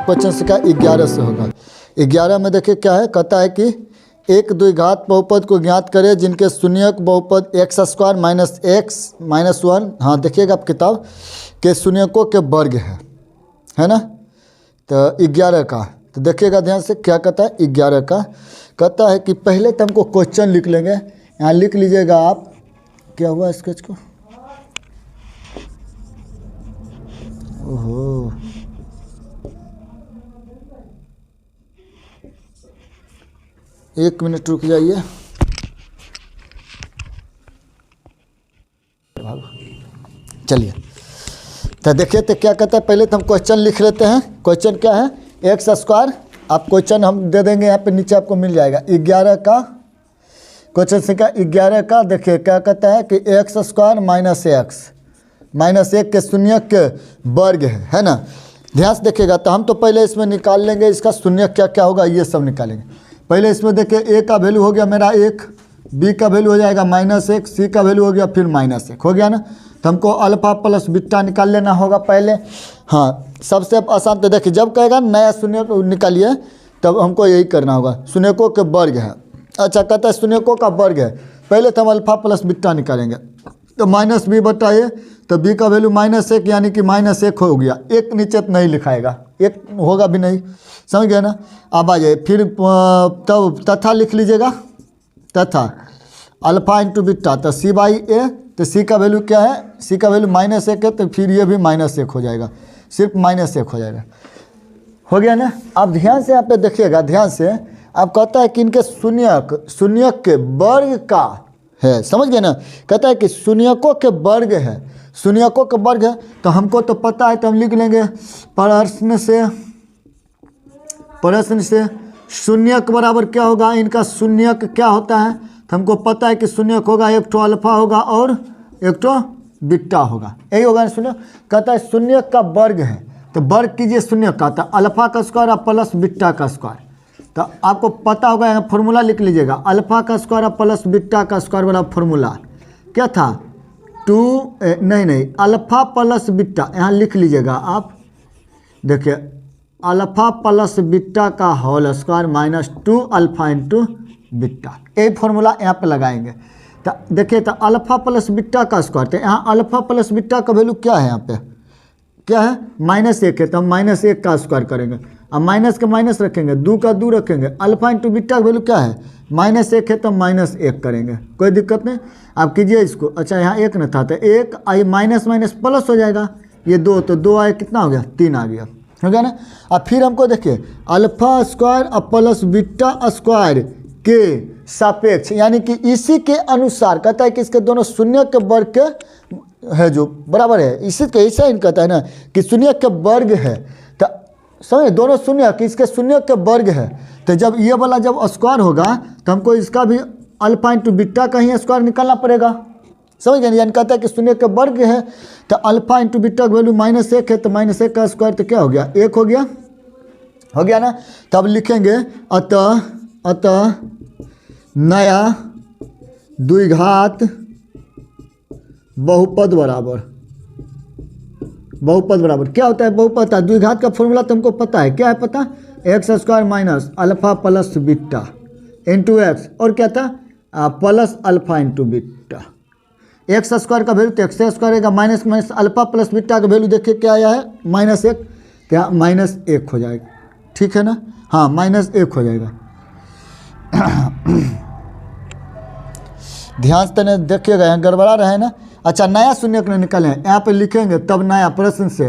Question संख्या 11 से होगा। 11 में देखिए क्या है, कहता है कि एक द्विघात बहुपद को ज्ञात करें जिनके शून्यक बहुपद x square minus x minus one, हाँ देखिएगा आप किताब के शून्यकों के वर्ग है ना। तो 11 का तो देखिएगा ध्यान से क्या कहता है। 11 का कहता है कि पहले तो हमको क्वेश्चन लिख लेंगे, यहाँ लिख लीजिएगा आप, क्या हुआ स्केच को, ओहो एक मिनट रुक जाइए। चलिए तो देखिए तो क्या कहता है, पहले तो हम क्वेश्चन लिख लेते हैं। क्वेश्चन क्या है, एक्स स्क्वायर, आप क्वेश्चन हम दे देंगे यहाँ पे नीचे आपको मिल जाएगा। 11 का क्वेश्चन संख्या 11 का देखिए क्या कहता है कि एक्स स्क्वायर माइनस एक के शून्यक के वर्ग है ना। ध्यान से देखिएगा तो हम तो पहले इसमें निकाल लेंगे इसका शून्यक क्या क्या होगा, ये सब निकालेंगे। पहले इसमें देखिए ए का वैल्यू हो गया मेरा 1, बी का वैल्यू हो जाएगा -1, सी का वैल्यू हो गया फिर -1 हो गया ना। तो हमको अल्फा प्लस बीटा निकाल लेना होगा पहले। हाँ सबसे आसान तो देखिए जब कहेगा नया शून्य निकालिए तब हमको यही करना होगा, शून्यकों के वर्ग है। अच्छा कहता है शून्यकों का वर्ग है, पहले तो हम अल्फा प्लस बीटा निकालेंगे। तो -b बताइए, तो b का वैल्यू -1 यानी कि -1 हो गया, एक नीचे तो नहीं लिखाएगा, एक होगा भी नहीं, समझ गए ना। अब आ जाइए फिर तब तथा लिख लीजिएगा, तथा अल्फा इंटू बीटा, तो c/a, तो c का वैल्यू क्या है, c का वैल्यू -1 है, तो फिर ये भी -1 हो जाएगा, सिर्फ -1 हो जाएगा, हो गया ना। अब ध्यान से यहाँ पे देखिएगा, ध्यान से अब कहता है कि इनके शून्यक के वर्ग का है, समझ गए ना। कहता है कि शून्यकों के वर्ग है, शून्यकों के वर्ग है, तो हमको तो पता है तो हम लिख लेंगे प्रश्न से शून्यक बराबर क्या होगा, इनका शून्यक क्या होता है, तो हमको पता है कि शून्यक होगा एक ठो अल्फा होगा और एक ठो बीटा होगा, यही होगा शून्य। कहता है शून्यक का वर्ग है, तो वर्ग कीजिए शून्यक का, तो अल्फा का स्क्वायर और प्लस बीटा का स्क्वायर। तो आपको पता होगा, यहाँ फॉर्मूला लिख लीजिएगा, अल्फा का स्क्वायर प्लस बीटा का स्क्वायर वाला फॉर्मूला क्या था, अल्फा प्लस बीटा, यहाँ लिख लीजिएगा आप, देखिए अल्फा प्लस बीटा का whole square -2 alpha into beta, यही फॉर्मूला यहाँ पे लगाएंगे। तो देखिए तो अल्फा प्लस बीटा का स्क्वायर, तो यहाँ अल्फा प्लस बीटा का वैल्यू क्या है, यहाँ पे क्या है -1 है, तो हम -1 का स्क्वायर करेंगे, अब माइनस का माइनस रखेंगे, 2 का 2 रखेंगे, अल्फा इंटू बीटा का वैल्यू क्या है -1 है, तो -1 करेंगे, कोई दिक्कत नहीं। आप कीजिए इसको, अच्छा यहाँ 1 न था तो 1 आई माइनस प्लस हो जाएगा, ये 2 तो 2 आए कितना हो गया 3 आ गया, हो गया ना। अब फिर हमको देखिए अल्फा स्क्वायर और प्लस बीटा स्क्वायर के सापेक्ष, यानी कि इसी के अनुसार कहता है कि इसके दोनों शून्य के वर्ग के है जो बराबर है, इसी के ऐसा ही कहता है ना कि शून्य के वर्ग है, तो समझे दोनों शून्य कि इसके शून्य के वर्ग है। तो जब ये वाला जब स्क्वायर होगा तो हमको इसका भी अल्फा इंटू बीटा का ही स्क्वायर निकालना पड़ेगा, समझ गए। यानी कहता है कि शून्य के वर्ग है, तो अल्फा इंटू बीटा का वैल्यू -1 है, तो -1 का स्क्वायर तो क्या हो गया 1 हो गया ना। तब लिखेंगे अतः नया द्विघात बहुपद बराबर क्या होता है, बहुपद है। द्विघात का फॉर्मूला तुमको पता है, क्या है पता, x square minus alpha plus beta into x, और क्या था plus alpha into beta. X square का वैल्यू तो एक्स स्क्वायर रहेगा, माइनस अल्फा प्लस बीटा का वैल्यू देखिए क्या आया है -1, क्या -1 हो जाएगा, ठीक है ना, हाँ -1 हो जाएगा। ध्यान से देखिएगा यहाँ गड़बड़ा रहे ना। अच्छा नया शून्यक न निकाले, यहाँ पे लिखेंगे तब नया प्रश्न से,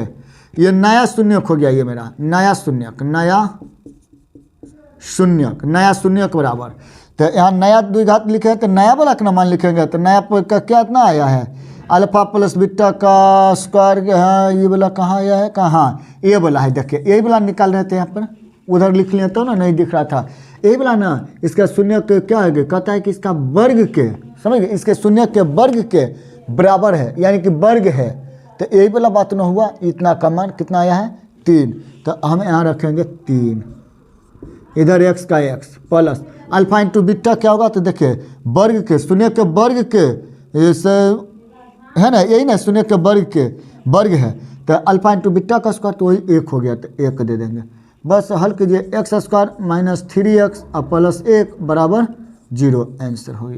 ये नया शून्यक हो गया, ये मेरा नया शून्यक बराबर, तो यहाँ नया द्विघात लिखे तो नया वाला का मान लिखेंगे, तो नया का क्या इतना आया है अल्फा प्लस बीटा का स्क्वायर, हाँ ये वाला कहाँ आया है, कहाँ ये वाला है, देखिए यही वाला निकाल रहे थे यहाँ पर, उधर लिख लिया तो ना नहीं दिख रहा था, यही वाला ना। इसका शून्य के क्या है, कहता है कि इसका वर्ग के, समझ गए, इसके शून्य के वर्ग के बराबर है, यानी कि वर्ग है, तो यही वाला बात ना हुआ। इतना का मान कितना आया है 3, तो हम यहाँ रखेंगे 3, इधर x का x plus alpha into beta क्या होगा, तो देखिए वर्ग के शून्य के वर्ग के है ना, यही ना शून्य के वर्ग है, तो अल्फा इंटू बीटा का स्क्वायर तो वही 1 हो गया, तो 1 दे देंगे। बस हल कीजिए, एक्स स्क्वायर माइनस 3x और प्लस 1 बराबर 0। आंसर हो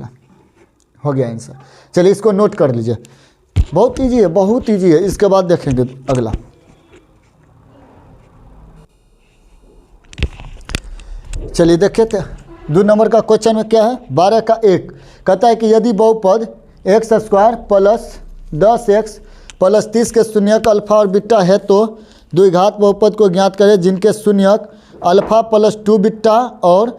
गया आंसर। चलिए इसको नोट कर लीजिए, बहुत ईजी है, बहुत ईजी है। इसके बाद देखेंगे अगला। चलिए देखिए 2 नंबर का क्वेश्चन में क्या है, 12 का 1 कहता है कि यदि बहुपद x square plus 10x plus 30 के शून्यक अल्फा और बीटा है तो द्विघात बहुपद को ज्ञात करें जिनके शून्यक अल्फा प्लस 2 बीटा और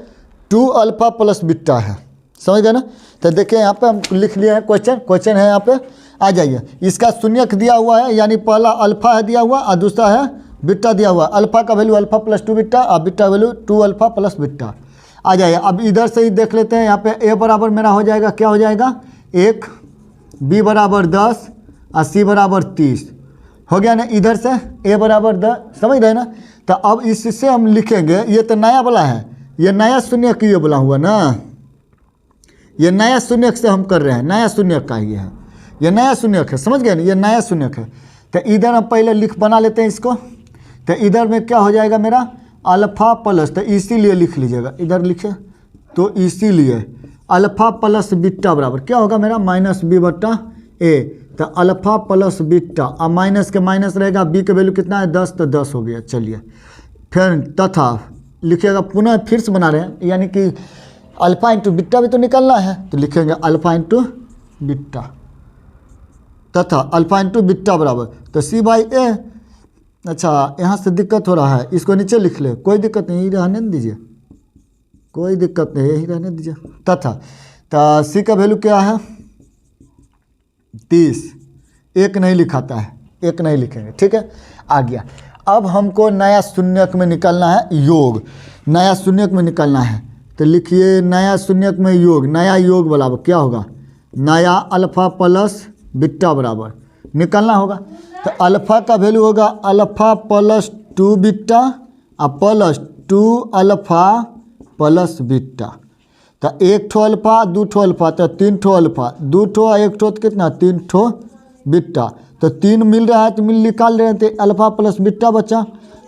2 अल्फा प्लस बीटा है। समझ गए ना। तो देखिए यहाँ पे हम लिख लिए हैं क्वेश्चन है यहाँ पे, आ जाइए। इसका शून्यक दिया हुआ है, यानी पहला अल्फा है दिया हुआ और दूसरा है बीटा दिया हुआ। अल्फा का वैल्यू अल्फा प्लस 2 बीटा और beta value 2 alpha plus beta. आ जाइए अब इधर से ही देख लेते हैं। यहाँ पे ए बराबर मेरा हो जाएगा, क्या हो जाएगा 1, बी बराबर 10 और सी बराबर 30 हो गया ना। इधर से ए बराबर 10, समझ रहे ना। तो अब इससे हम लिखेंगे, ये तो नया वाला है, ये नया शून्यक ये बोला हुआ ना, ये नया शून्यक से हम कर रहे हैं, नया शून्यक का ये है, ये नया शून्यक है, समझ गए ना, ये नया शून्यक है। तो इधर हम पहले बना लेते हैं इसको। तो इधर में क्या हो जाएगा मेरा अल्फा प्लस, तो इसीलिए लिख लीजिएगा, इधर लिखे तो इसीलिए अल्फा प्लस बीटा बराबर क्या होगा मेरा माइनस बी बट्टा ए। तो अल्फा प्लस बीटा, अब माइनस के माइनस रहेगा, बी के वैल्यू कितना है 10, तो 10 हो गया। चलिए फिर तथा लिखिएगा, पुनः फिर से बना रहे हैं, यानी कि अल्फा इंटू बीटा भी तो निकलना है, तो लिखेंगे अल्फा इंटू बीटा तथा अल्फा इंटू बीटा बराबर तो सी बाई ए। अच्छा यहाँ से दिक्कत हो रहा है, इसको नीचे लिख ले, कोई दिक्कत नहीं, रहने दीजिए, कोई दिक्कत नहीं, यही रहने दीजिए। तथा तो सी का वैल्यू क्या है 30, एक नहीं लिखाता है, एक नहीं लिखेंगे, ठीक है। आ गया। अब हमको नया शून्यक में निकालना है योग, नया शून्यक में निकालना है। तो लिखिए नया शून्यक में योग, नया योग बराबर क्या होगा नया अल्फा प्लस बीटा बराबर निकालना होगा। तो अल्फा का वैल्यू होगा अल्फा प्लस 2 बीटा और प्लस 2 अल्फा प्लस बीटा। तो 1 ठो अल्फा 2 ठो अल्फा तो 3 ठो अल्फा, 2 ठो 1 ठो तो कितना 3 ठो बीटा। तो 3 मिल रहा है तो मिल निकाल रहे हैं, तो अल्फा प्लस बीटा बचा।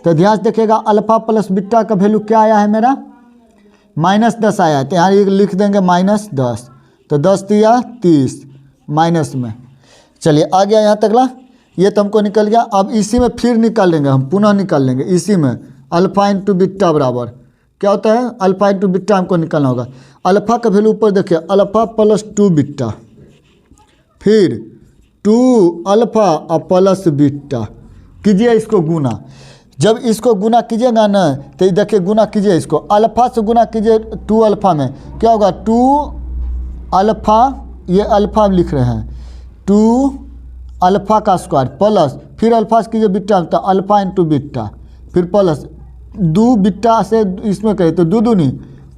तो ध्यान से देखिएगा अल्फा प्लस बीटा का वैल्यू क्या आया है मेरा -10 आया है। तो यहाँ लिख देंगे -10, तो 10 दिया 30 माइनस में। चलिए आ गया यहाँ तकला, ये तो हमको निकल गया। अब इसी में फिर निकाल लेंगे हम, पुनः निकाल लेंगे इसी में अल्फा इंटू बीटा बराबर क्या होता है अल्फा इंटू बीटा हमको निकालना होगा। अल्फा का वैल्यू ऊपर देखिए अल्फा प्लस 2 बीटा, फिर 2 अल्फा और प्लस बीटा, कीजिए इसको गुना। जब इसको गुना कीजिएगा ना तो देखिए गुना कीजिए, इसको अल्फा से गुना कीजिए 2 अल्फा में, क्या होगा 2 अल्फा, ये अल्फा लिख रहे हैं 2 अल्फा का स्क्वायर प्लस फिर अल्फा से कीजिए बीटा, तो अल्फा इंटू बीटा, फिर प्लस 2 बीटा से इसमें करें तो 2 दूनी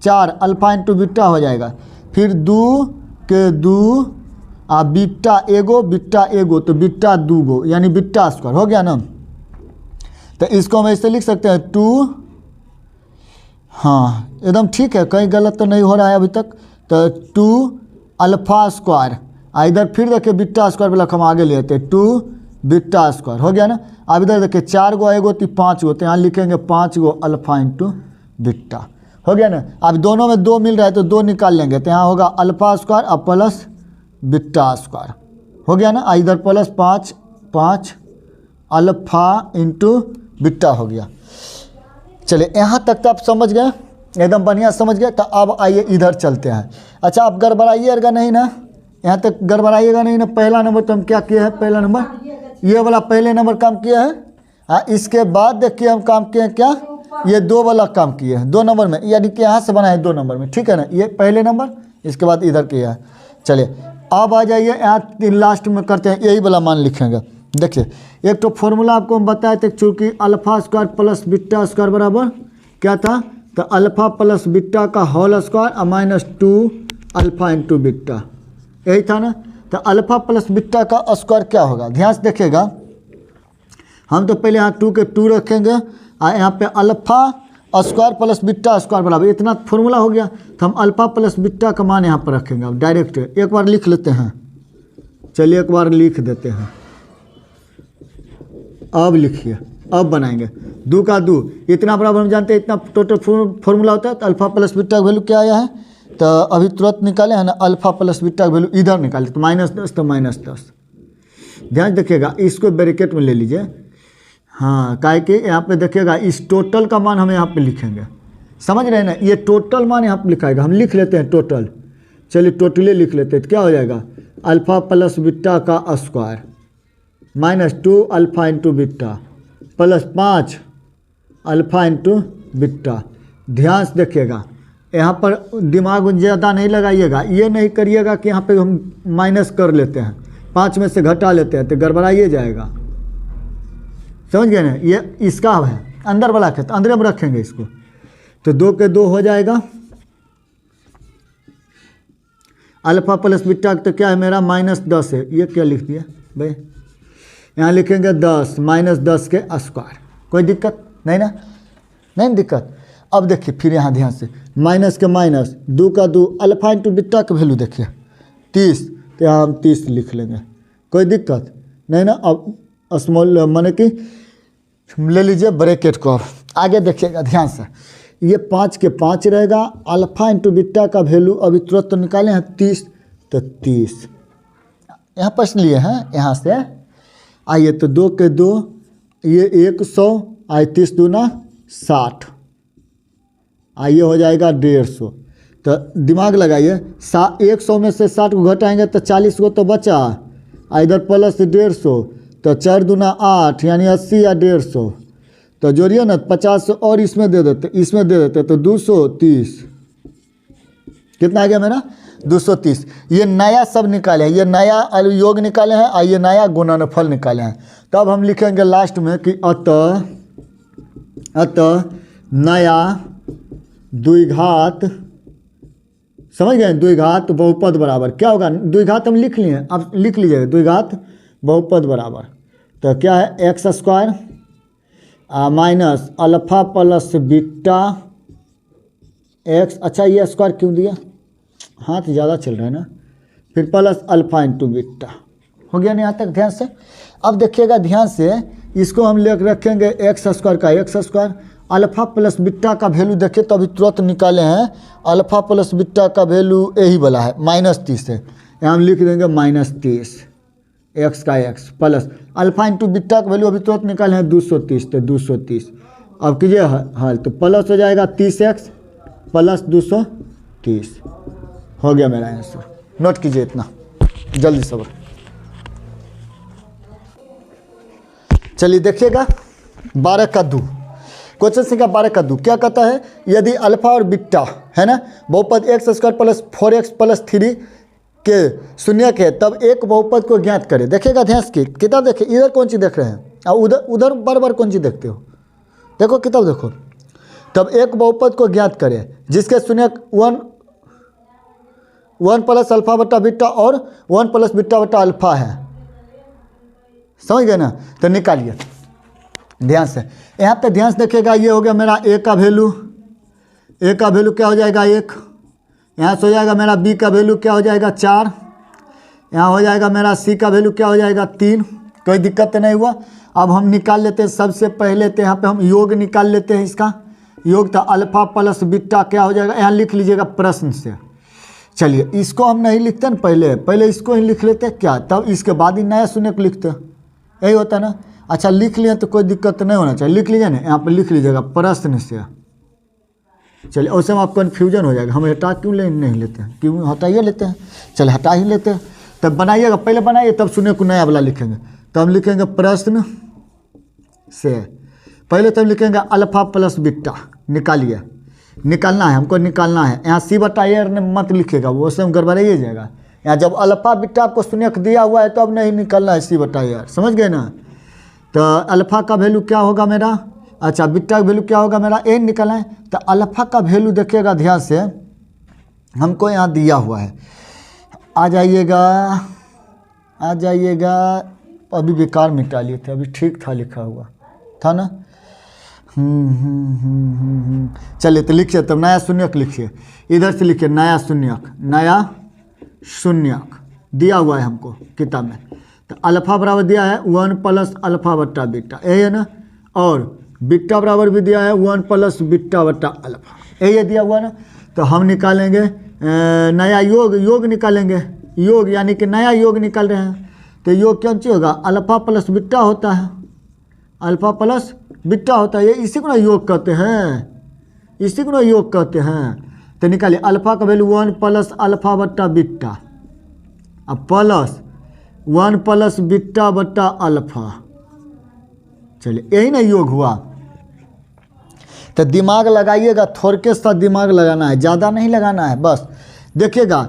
4 अल्फा इंटू बीटा हो जाएगा, फिर 2 के 2 आ बीटा एगो तो बीटा 2 गो यानी बीटा स्क्वायर हो गया ना। तो इसको हम ऐसे लिख सकते हैं 2, हाँ एकदम ठीक है, कहीं गलत तो नहीं हो रहा है अभी तक। तो 2 अल्फा स्क्वायर, इधर फिर देखिए बीटा स्क्वायर वाला हम आगे लेते हैं 2 बीटा स्क्वायर हो गया ना। अब इधर देखिए 4 गो एगो तो 5 गो, तो यहाँ लिखेंगे 5 गो अल्फा इंटू बीटा हो गया ना। अब दोनों में 2 मिल रहा है तो 2 निकाल लेंगे, तो यहाँ होगा अल्फा स्क्वायर और प्लस बीटा स्क्वायर हो गया ना। इधर प्लस 5 अल्फा इंटू बीटा हो गया। चलिए यहाँ तक तो आप समझ गए, एकदम बढ़िया समझ गए। तो अब आइए इधर चलते हैं। अच्छा आप गड़बड़ाइएगा नहीं ना, यहाँ तक गड़बड़ाइएगा नहीं ना। पहला नंबर तो हम क्या किए हैं, पहला नंबर ये वाला पहले नंबर काम किया है। हाँ इसके बाद देखिए हम काम किए हैं क्या, ये 2 वाला काम किए हैं 2 नंबर में, यानी कि यहाँ से बना है 2 नंबर में, ठीक है ना। ये पहले नंबर, इसके बाद इधर किया है। चलिए अब आ जाइए यहाँ लास्ट में करते हैं, यही वाला मान लिखेंगे। देखिए एक तो फॉर्मूला आपको हम बताए थे, चूँकि alpha square plus beta square बराबर क्या था, तो अल्फा प्लस बीटा का होल स्क्वायर और -2 अल्फा इंटू बीटा, यही था ना। तो अल्फा प्लस बीटा का स्क्वायर क्या होगा, ध्यान से देखिएगा। हम तो पहले यहाँ 2 के 2 रखेंगे और यहाँ पे alpha square plus beta square बराबर, इतना फॉर्मूला हो गया। तो हम अल्फा प्लस बीटा का मान यहाँ पर रखेंगे। अब डायरेक्ट एक बार लिख लेते हैं, चलिए एक बार लिख देते हैं। अब लिखिए, अब बनाएंगे। 2 का 2 इतना बराबर हम जानते हैं, इतना टोटल फॉर्मूला होता है। तो अल्फा प्लस बीटा का वैल्यू क्या आया है, तो अभी तुरंत निकाले हैं ना, अल्फा प्लस बीटा का वैल्यू इधर निकाले तो -10 तो -10। ध्यान देखिएगा, इसको ब्रैकेट में ले लीजिए। हाँ, काहे कि यहाँ पे देखिएगा इस टोटल का मान हम यहाँ पे लिखेंगे, समझ रहे हैं ना, ये टोटल मान यहाँ पे लिखाएगा। हम लिख लेते हैं टोटल, चलिए टोटले लिख लेते हैं। तो क्या हो जाएगा, अल्फा प्लस बीटा का square -2 alpha into beta plus 5 alpha into beta. ध्यान से देखिएगा, यहाँ पर दिमाग ज़्यादा नहीं लगाइएगा, ये नहीं करिएगा कि यहाँ पे हम माइनस कर लेते हैं, 5 में से घटा लेते हैं तो गड़बड़ाइए जाएगा, समझ गए ना। ये इसका है अंदर वाला खेत, अंदर में रखेंगे इसको, तो 2 के 2 हो जाएगा। अल्फा प्लस बीटा तो क्या है मेरा -10 है, ये क्या लिख दिया भाई, यहाँ लिखेंगे 10 -10 के स्क्वायर। कोई दिक्कत नहीं ना, नहीं दिक्कत। अब देखिए फिर यहाँ ध्यान से, माइनस के माइनस, 2 का 2 अल्फा इंटू बीटा का वैल्यू देखिए 30, तो यहाँ हम 30 लिख लेंगे, कोई दिक्कत नहीं ना। अब स्मॉल माने कि ले लीजिए ब्रैकेट को। अब आगे देखिएगा ध्यान से, ये 5 के 5 रहेगा, अल्फा इंटू बीटा का वैल्यू अभी तुरंत तो निकाले हैं 30, तो 30 यहाँ पर लिए हैं। यहाँ से आइए तो 2 के 2 ये 100, आए 30 दूना 60, आइए हो जाएगा 150। तो दिमाग लगाइए, 100 में से 60 को घटाएंगे तो 40 को तो बचा, इधर प्लस 150, तो 4 दूना 8 यानी 80 या 150, तो जोड़िए ना 50 और इसमें दे देते तो 230। कितना आ गया मेरा 230। ये नया सब निकाले हैं, ये नया योग निकाले हैं और ये नया गुणनफल निकाले हैं। तब हम लिखेंगे लास्ट में कि अतः नया द्विघात, समझ गए, द्विघात बहुपद बराबर क्या होगा, द्विघात हम लिख लिए, अब लिख लीजिएगा द्विघात बहुपद बराबर, तो क्या है x² minus alpha plus beta x, अच्छा ये स्क्वायर क्यों दिया, हाथ ज़्यादा चल रहा है ना, फिर प्लस अल्फा इंटू बीटा। हो गया ना यहाँ तक ध्यान से। अब देखिएगा ध्यान से, इसको हम ले रखेंगे x² का x², अल्फा प्लस बीटा का वैल्यू देखिए तो अभी तुरंत निकाले हैं, अल्फा प्लस बीटा का वैल्यू यही वाला है -30 है, यहाँ हम लिख देंगे -30 x का x plus alpha into beta का वैल्यू अभी तुरंत निकाले हैं 230, तो 230। अब कीजिए हल, तो प्लस हो जाएगा 30x प्लस 230। हो गया मेरा आंसर, नोट कीजिए इतना जल्दी सब। चलिए देखिएगा 12 का 2, क्वेश्चन संख्या 12 का 2 क्या कहता है, यदि अल्फा और बीटा है ना बहुपद x² प्लस 4x प्लस 3 के शून्य के, तब एक बहुपद को ज्ञात करें। देखिएगा ध्यान से, किताब देखिए, इधर कौन चीज़ देख रहे हैं और उधर बार बार कौन चीज़ देखते हो, देखो किताब देखो। तब एक बहुपद को ज्ञात करें जिसके शून्य 1 प्लस अल्फा बटा बीटा और 1 प्लस बीटा बटा अल्फा है, समझ गए ना। तो निकालिए ध्यान से, यहाँ पे ध्यान से देखिएगा, ये हो गया मेरा a का वैल्यू क्या हो जाएगा 1, यहाँ से हो जाएगा मेरा b का वैल्यू क्या हो जाएगा 4, यहाँ हो जाएगा मेरा c का वैल्यू क्या हो जाएगा 3। कोई दिक्कत नहीं हुआ। अब हम निकाल लेते हैं, सबसे पहले तो यहाँ पे हम योग निकाल लेते हैं, इसका योग था अल्फा प्लस बीटा क्या हो जाएगा, यहाँ लिख लीजिएगा प्रश्न से। चलिए इसको हम नहीं लिखते ना, पहले इसको ही लिख लेते क्या, तब इसके बाद ही नया शून्य को लिखते, यही होता है ना। अच्छा लिख लिए तो कोई दिक्कत नहीं होना चाहिए, लिख लीजिए ना, यहाँ पर लिख लीजिएगा प्रश्न से। चलिए उससे में आप कन्फ्यूजन हो जाएगा, हम हटा क्यों नहीं लेते हैं, क्यों हटाइए लेते हैं, चलिए हटा ही लेते हैं। तब बनाइएगा, पहले बनाइए तब शून्य को नया वाला लिखेंगे। तो हम लिखेंगे प्रश्न से, पहले तो हम लिखेंगे अल्फा प्लस बीटा, निकालिए, निकालना है हमको, निकालना है। यहाँ c बटा a ने मत लिखेगा, वो उससे हम गड़बड़ाइए जाएगा। यहाँ जब अल्फा बीटा आपको शून्य दिया हुआ है तो अब नहीं निकालना है c बटा a, समझ गए ना। तो अल्फा का वैल्यू क्या होगा मेरा, अच्छा बीटा का वैल्यू क्या होगा मेरा, a निकालना है। तो अल्फा का वैल्यू देखिएगा ध्यान से, हमको यहाँ दिया हुआ है, आ जाइएगा, अभी बेकार मिटा लिए थे, अभी ठीक था लिखा हुआ था ना। चलिए तो लिखिए, तब नया शून्यक लिखिए, इधर से लिखिए नया शून्यक दिया हुआ है हमको किताब में। तो अल्फा बराबर दिया है 1 प्लस अल्फा बट्टा बीटा, यही है ना, और बीटा बराबर भी दिया है 1 प्लस बीटा बटा अल्फा, यही दिया हुआ ना। तो हम निकालेंगे नया योग निकालेंगे, योग यानी कि नया योग निकाल रहे हैं। तो योग क्या चीज़ होगा, अल्फा प्लस बीटा होता है, अल्फा प्लस बीटा होता है, ये इसी को ना योग कहते हैं, इसी को ना योग कहते हैं। तो निकालिए अल्फा का वैल्यू 1 प्लस अल्फा बट्टा बीटा, अब प्लस 1 प्लस बीटा बट्टा अल्फा। चलिए यही ना योग हुआ। तो दिमाग लगाइएगा, थोड़के सा दिमाग लगाना है, ज़्यादा नहीं लगाना है। बस देखिएगा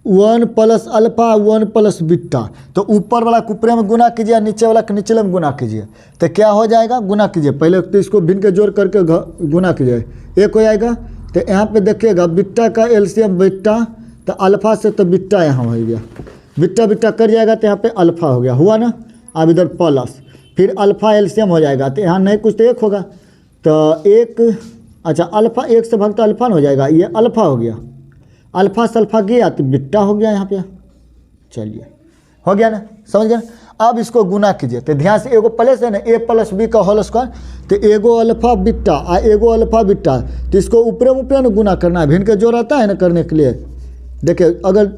1 प्लस अल्फा 1 प्लस बीटा, तो ऊपर वाला ऊपरे में गुना कीजिए, नीचे वाला निचले में गुना कीजिए, तो क्या हो जाएगा, गुना कीजिए। पहले तो इसको भिन्न के जोड़ करके गुना कीजिए, एक हो जाएगा। तो यहाँ पे देखिएगा बीटा का एलसीएम बीटा, तो अल्फा से तो बीटा यहाँ हो गया, बीटा बीटा कर जाएगा तो यहाँ पे अल्फा हो गया, हुआ ना। अब इधर प्लस, फिर अल्फा एलसीएम हो जाएगा, तो यहाँ नहीं कुछ तो एक होगा, तो एक, अच्छा अल्फा एक से भागता अल्फा हो जाएगा, ये अल्फा हो गया, अल्फा से अल्फा गया तो बीटा हो गया यहाँ पे। चलिए हो गया ना, समझ गए। अब इसको गुना कीजिए, तो ध्यान से, एगो प्लस है ना, ए प्लस बी का होल स्क्वायर, तो एगो अल्फा बीटा आ एगो अल्फा बीटा, तो इसको ऊपरे ऊपरे ना गुना करना है, भिन्न के जोड़ आता है ना करने के लिए। देखिए अगर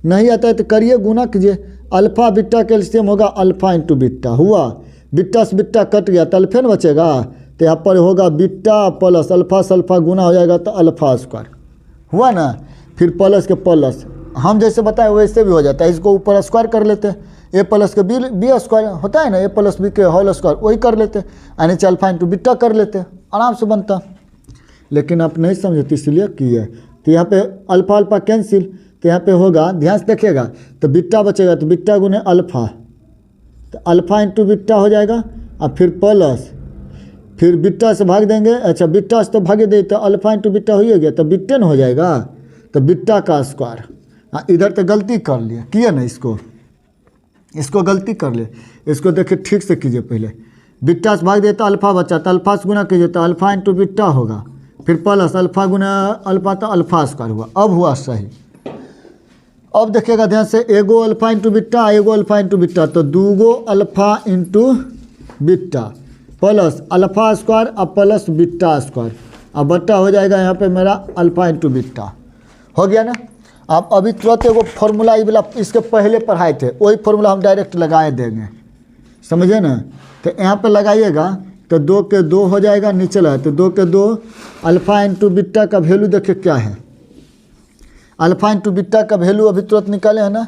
नहीं आता है तो करिए, गुना कीजिए। अल्फा बीटा का एलसीएम होगा अल्फा इंटू बीटा, हुआ, बीटा से बीटा कट गया तो अल्फा न बचेगा, तो यहाँ पर होगा बीटा प्लस अल्फा से अल्फा गुना हो जाएगा तो अल्फा स्क्वायर, हुआ ना। फिर प्लस के प्लस, हम जैसे बताए वैसे भी हो जाता है, इसको ऊपर स्क्वायर कर लेते हैं, ए प्लस के बी स्क्वायर होता है ना, ए प्लस बी के होल स्क्वायर वही कर लेते हैं, यानी अल्फा इंटू बीटा कर लेते हैं, आराम से बनता। लेकिन आप नहीं समझे तो इसलिए किए। तो यहाँ पे अल्फा अल्फा कैंसिल, तो यहाँ पे होगा, ध्यान से देखिएगा, तो बीटा बचेगा, तो बीटा गुने अल्फा, तो अल्फा इंटू बीटा हो जाएगा, और फिर प्लस, फिर बीटा से भाग देंगे, अच्छा बीटा से तो भागे दे, तो अल्फा इंटू बीटा हो ही गया, तो बीटा न हो जाएगा, तो बीटा का स्क्वायर। हाँ इधर तो गलती कर लिए, किए ना, इसको गलती कर ले, इसको देखिए ठीक से कीजिए। पहले बीटा से भाग दिए तो अल्फा बचा, तो अल्फा से गुना कीजिए तो अल्फा इंटू बीटा होगा, फिर प्लस अल्फा गुना अल्फा तो अल्फा स्क्वायर हुआ, अब हुआ सही। अब देखिएगा ध्यान से, एगो अल्फा इंटू बीटा एगो अल्फा इंटू बीटा, तो दूगो alpha into beta plus alpha square अब प्लस बीटा स्क्वायर, अब बट्टा हो जाएगा यहाँ पे मेरा अल्फा इंटू बीटा, हो गया ना। आप अभी तुरंत एगो फॉर्मूला ये वाला इसके पहले पढ़ाए थे, वही फॉर्मूला हम डायरेक्ट लगाए देंगे, समझे ना। तो यहाँ पे लगाइएगा तो 2 के 2 हो जाएगा, नीचे लगा तो 2 के 2, अल्फा इंटू बीटा का वैल्यू देखिए क्या है, अल्फा इंटू बीटा का वैल्यू अभी तुरंत निकाले है ना,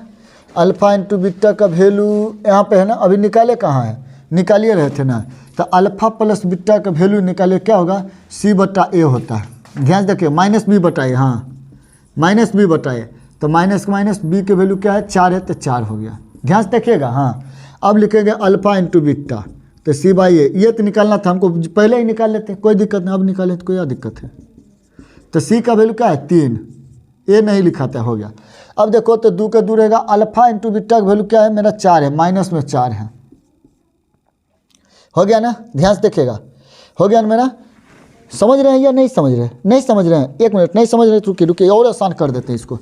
अल्फा इंटू बीटा का वैल्यू यहाँ पे है ना, अभी निकाले कहाँ है, निकालिए रहे थे ना। तो अल्फा प्लस बीटा का वैल्यू निकालिए, क्या होगा, सी बटा ए होता है। ध्यान देखिए माइनस बी बटा ए, हाँ माइनस बी बटा ए, तो माइनस माइनस बी के वैल्यू क्या है, 4 है, तो 4 हो गया। ध्यान से देखिएगा। हाँ अब लिखेंगे अल्फा इंटू बीटा, तो सी बाई ए, ये तो निकालना था हमको, पहले ही निकाल लेते हैं, कोई दिक्कत नहीं, अब निकालें तो कोई क्या दिक्कत है। तो सी का वैल्यू क्या है 3, ए नहीं लिखा था, हो गया। अब देखो तो 2 के 2 रहेगा, अल्फा इंटू बीटा का वैल्यू क्या है मेरा 4 है, माइनस में 4 है, हो गया ना। ध्यान से देखिएगा, हो गया ना मेरा। समझ रहे हैं या नहीं समझ रहे हैं, नहीं समझ रहे हैं, एक मिनट, नहीं समझ रहे रुकिए रुकिए, और आसान कर देते हैं इसको,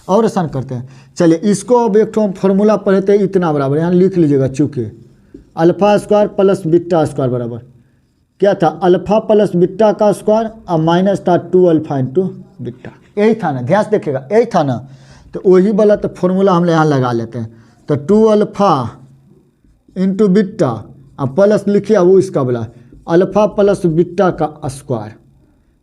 और आसान करते हैं। चलिए इसको अब एक तो फॉर्मूला पढ़े थे, इतना बराबर, यहाँ लिख लीजिएगा, चूँकि alpha square plus beta square बराबर क्या था, अल्फा प्लस बीटा का स्क्वायर और माइनस था 2 अल्फा इंटू बीटा, यही था ना। ध्यान से देखिएगा, यही था ना। तो वही वाला तो फॉर्मूला हम यहाँ लगा लेते हैं, तो 2 अल्फा इंटू बीटा और प्लस लिखिए वो इसका बोला अल्फा प्लस बीटा का स्क्वायर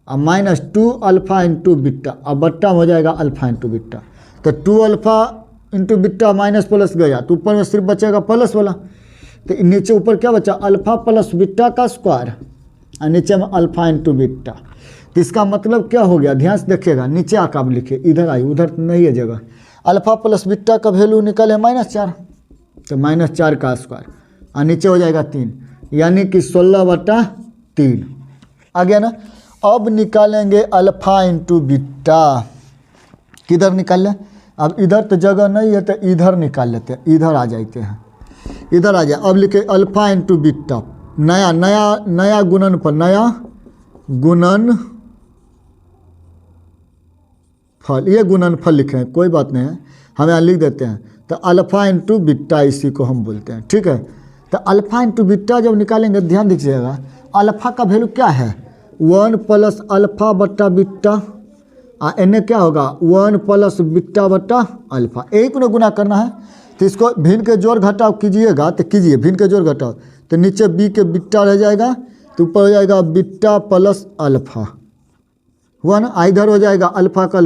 और माइनस 2 अल्फा इंटू बीटा, अब बट्टा हो जाएगा अल्फा इंटू बीटा। तो 2 alpha into beta minus plus गया, तो ऊपर में सिर्फ बचेगा प्लस वाला, तो नीचे ऊपर क्या बचा, अल्फा प्लस बीटा का स्क्वायर और नीचे में अल्फा इंटू बीटा। तो इसका मतलब क्या हो गया, ध्यान से देखिएगा, नीचे आकर आप लिखिए, इधर आई, उधर नहीं है जगह। अल्फा प्लस बीटा का वैल्यू निकले -4, तो -4 का स्क्वायर और नीचे हो जाएगा 3, यानी कि 16/3 आ गया ना। अब निकालेंगे अल्फा इंटू बीटा, किधर निकाल लें, अब इधर तो जगह नहीं है तो इधर निकाल लेते हैं, इधर आ जाते हैं, इधर आ जाए। अब लिखे अल्फा इंटू बीटा, नया नया नया गुणन पर, नया गुणन फल, ये गुणन फल लिखे हैं, कोई बात नहीं है, हम यहाँ लिख देते हैं। तो अल्फा इंटू बीटा इसी को हम बोलते हैं, ठीक है। तो अल्फा इंटू बीटा जब निकालेंगे, ध्यान दीजिएगा, अल्फ़ा का वैल्यू क्या है 1 प्लस अल्फ़ा बट्टा बीटा, एन क्या होगा 1 प्लस बीटा बट्टा अल्फ़ा, यही को गुना करना है। तो इसको भिन्न के जोड़ घटाव कीजिएगा तो कीजिए, भिन्न के जोड़ घटाव तो नीचे बी के बीटा रह जाएगा तो ऊपर हो जाएगा बीटा प्लस अल्फ़ा, हुआ ना। इधर हो जाएगा अल्फ़ा का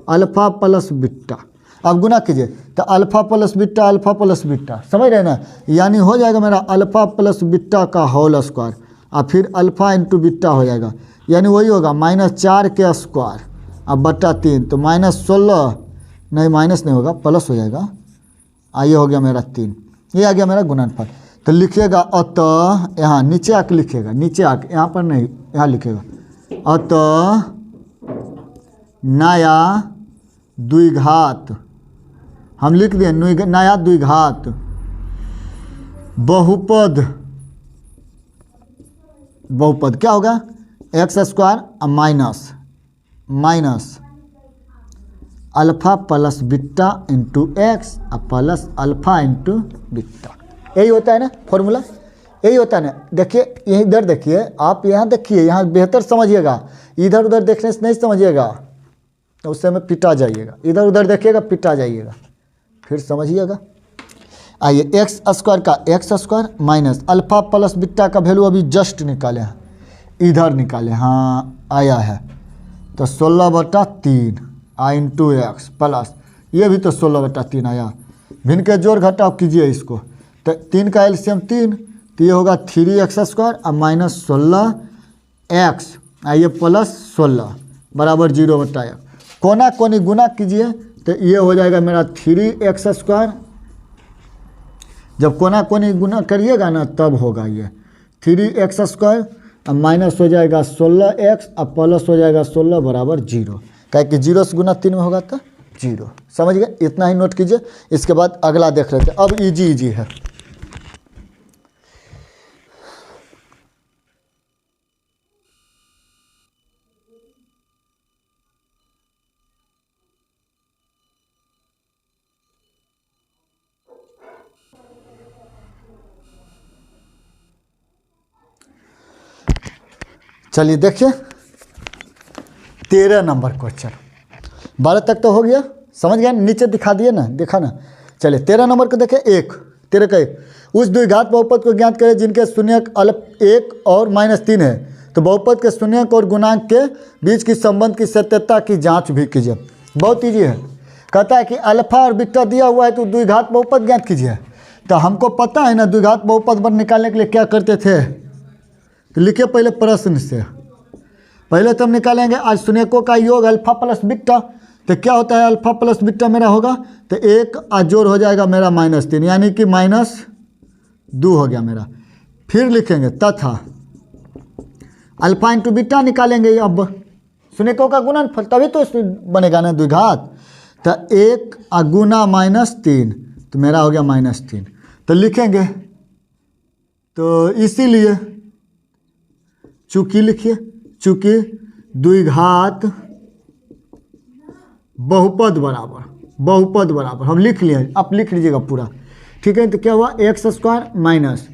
अल्फ़ा प्लस बीटा। अब गुना कीजिए तो अल्फ़ा प्लस बीटा समझ रहे ना, यानी हो जाएगा मेरा अल्फ़ा प्लस बीटा का होल स्क्वायर और फिर अल्फ़ा इंटू बीटा हो जाएगा, यानी वही होगा -4 के स्क्वायर अब बट्टा 3 तो -16 नहीं माइनस नहीं होगा प्लस हो जाएगा। ये हो गया मेरा 3, ये आ गया मेरा गुणनफल। तो लिखिएगा अतः, यहाँ नीचे आके लिखिएगा, नीचे आके यहाँ पर नहीं यहाँ लिखिएगा अतः नया द्विघात, हम लिख दिए नया द्विघात बहुपद क्या होगा x square minus alpha plus beta into x plus alpha into beta, यही होता है ना फॉर्मूला, यही होता है ना। देखिए यही इधर देखिए, आप यहाँ देखिए, यहाँ बेहतर समझिएगा, इधर उधर देखने से नहीं समझिएगा तो उस समय पिटा जाइएगा, इधर उधर देखिएगा पिटा जाइएगा, फिर समझिएगा। आइए एक्स स्क्वायर का x square minus alpha plus beta का वैल्यू अभी जस्ट निकाले हैं, इधर निकाले, हाँ आया है तो 16/3 इंटू एक्स प्लस ये भी तो 16/3 आया। भिन्न के जोड़ घटाव कीजिए इसको तो 3 का एलसीएम 3 तो ये होगा 3x स्क्वायर और माइनस 16x ये प्लस 16 बराबर 0/1। कोना कोनी गुना कीजिए तो ये हो जाएगा मेरा 3x स्क्वायर, जब कोना कोनी गुना करिएगा ना तब होगा ये 3x स्क्वायर और माइनस हो जाएगा 16x और प्लस हो जाएगा 16 बराबर 0, क्या कि 0 से गुना 3 में होगा तो 0। समझ गए, इतना ही नोट कीजिए। इसके बाद अगला देख लेते हैं, अब इजी है। चलिए देखिए 13 नंबर क्वेश्चन, 12 तक तो हो गया, समझ गए, नीचे दिखा दिए ना, देखा ना। चलिए 13 नंबर को देखें, 13 का 1 उस द्विघात बहुपद को ज्ञात करें जिनके शून्यक अल्प 1 और -3 है, तो बहुपद के शून्यक और गुणांक के बीच की संबंध की सत्यता की जांच भी कीजिए। बहुत ईजी है, कहता है कि अल्फा और बीटा दिया हुआ है तो द्विघात बहुपद ज्ञात कीजिए। तो हमको पता है ना द्विघात बहुपद पर निकालने के लिए क्या करते थे, तो लिखिए पहले प्रश्न से, पहले तो हम निकालेंगे आज शून्यकों का योग अल्फा प्लस बीटा, तो क्या होता है अल्फा प्लस बीटा मेरा होगा तो 1 जोड़ हो जाएगा मेरा -3 यानी कि -2 हो गया मेरा। फिर लिखेंगे तथा अल्फा इंटू बीटा निकालेंगे, अब शून्यकों का गुणनफल तभी तो बनेगा ना द्विघात, तो 1 गुना -3 तो मेरा हो गया -3। तो लिखेंगे तो इसीलिए चूंकि लिखिए, चूंकि द्विघात बहुपद बराबर हम लिख लिए, आप लिख लीजिएगा पूरा, ठीक है। तो क्या हुआ x square minus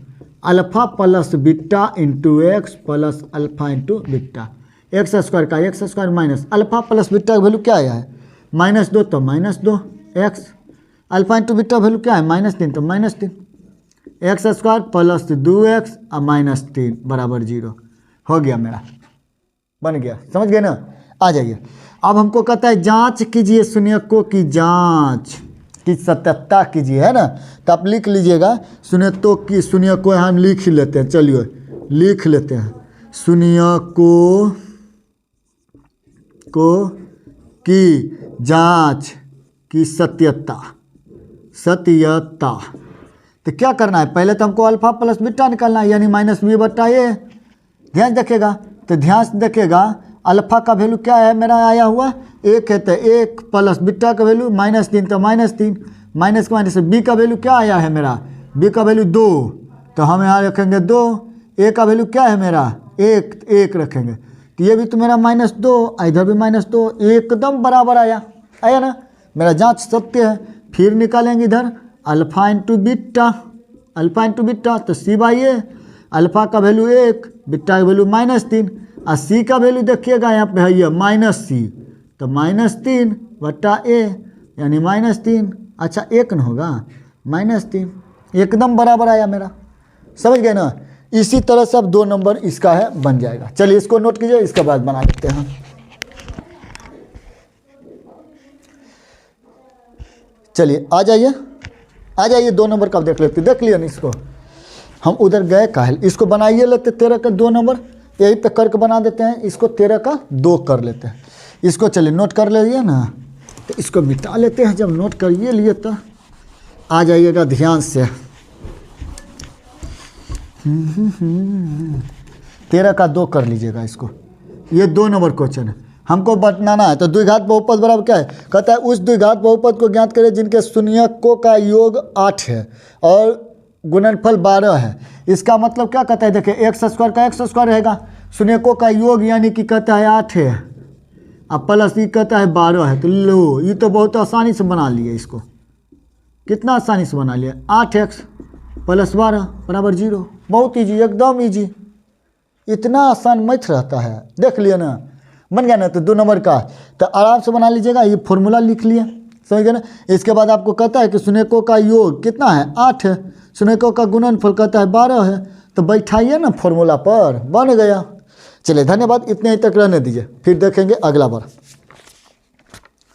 alpha plus beta into x plus alpha into beta, x square का x square minus alpha plus beta का वैल्यू क्या आया है -2 तो -2 x, alpha into beta value क्या है -3 तो -3, एक्स स्क्वायर प्लस 2x और -3 बराबर 0 हो गया मेरा, बन गया। समझ गए ना, आ जाइए। अब हमको कहता है जांच कीजिए शून्यकों की जांच की सत्यता कीजिए, है ना। तो आप लिख लीजिएगा शून्यकों हम लिख लेते हैं, चलिए लिख लेते हैं शून्यकों की जांच की सत्यता। तो क्या करना है, पहले तो हमको अल्फा प्लस बीटा निकालना है, यानी -b/a। ध्यान रखिएगा, तो ध्यान से देखिएगा अल्फा का वैल्यू क्या है मेरा आया हुआ 1 है, तो 1 प्लस बीटा का वैल्यू -3 तो -3, माइनस के माइनस से बी का वैल्यू क्या आया है मेरा, बी का वैल्यू 2 तो हम यहाँ रखेंगे 2, ए का वैल्यू क्या है मेरा 1 रखेंगे, तो ये भी तो मेरा -2, इधर भी -2, एकदम बराबर आया ना, मेरा जांच सत्य है। फिर निकालेंगे इधर अल्फा इंटू बीटा तो c/a अल्फ़ा का वैल्यू 1, बीटा का वैल्यू -3 और सी का वैल्यू देखिएगा यहाँ पे है ये -c, तो -3 बटा a यानी -3। अच्छा 1 न होगा, -3 एकदम बराबर आया मेरा, समझ गए ना। इसी तरह से अब 2 नंबर इसका है बन जाएगा। चलिए इसको नोट कीजिए, इसके बाद बना लेते हैं। चलिए आ जाइए 2 नंबर का देख लेते, देख लिया ना इसको। हम उधर गए काहे, इसको बनाइए लेते 13 का 2 नंबर, यही पे करके बना देते हैं। इसको 13 का 2 कर लेते हैं। इसको चलिए नोट कर लीजिए ना, तो इसको मिटा लेते हैं। जब नोट करिए लिए तो आ जाइएगा ध्यान से। 13 का 2 कर लीजिएगा इसको। ये 2 नंबर क्वेश्चन है, हमको बनाना है। तो द्विघात बहुपद बराबर क्या है, कहता है उस द्विघात बहुपद को ज्ञात करें जिनके शून्यकों का योग 8 है और गुणनफल 12 है। इसका मतलब क्या कहता है, देखिए एक्स स्क्वायर का एक्स स्क्वायर रहेगा, शून्यकों का योग यानी कि कहता है 8 है, अब प्लस ये कहता है 12 है। तो लो ये तो बहुत आसानी से बना लिए इसको, कितना आसानी से बना लिया। 8x + 12 बराबर 0, बहुत ईजी, एकदम ईजी, इतना आसान मैथ रहता है। देख लिया ना, बन गया ना। तो 2 नंबर का तो आराम से बना लीजिएगा, ये फॉर्मूला लिख लिया, समझ गए ना। इसके बाद आपको कहता है कि शून्यकों का योग कितना है, 8 है, शून्यकों का गुणनफल कहता है 12 है, तो बैठाइए ना फॉर्मूला पर, बन गया। चलिए धन्यवाद, इतने ही तक रहने दीजिए, फिर देखेंगे अगला बार।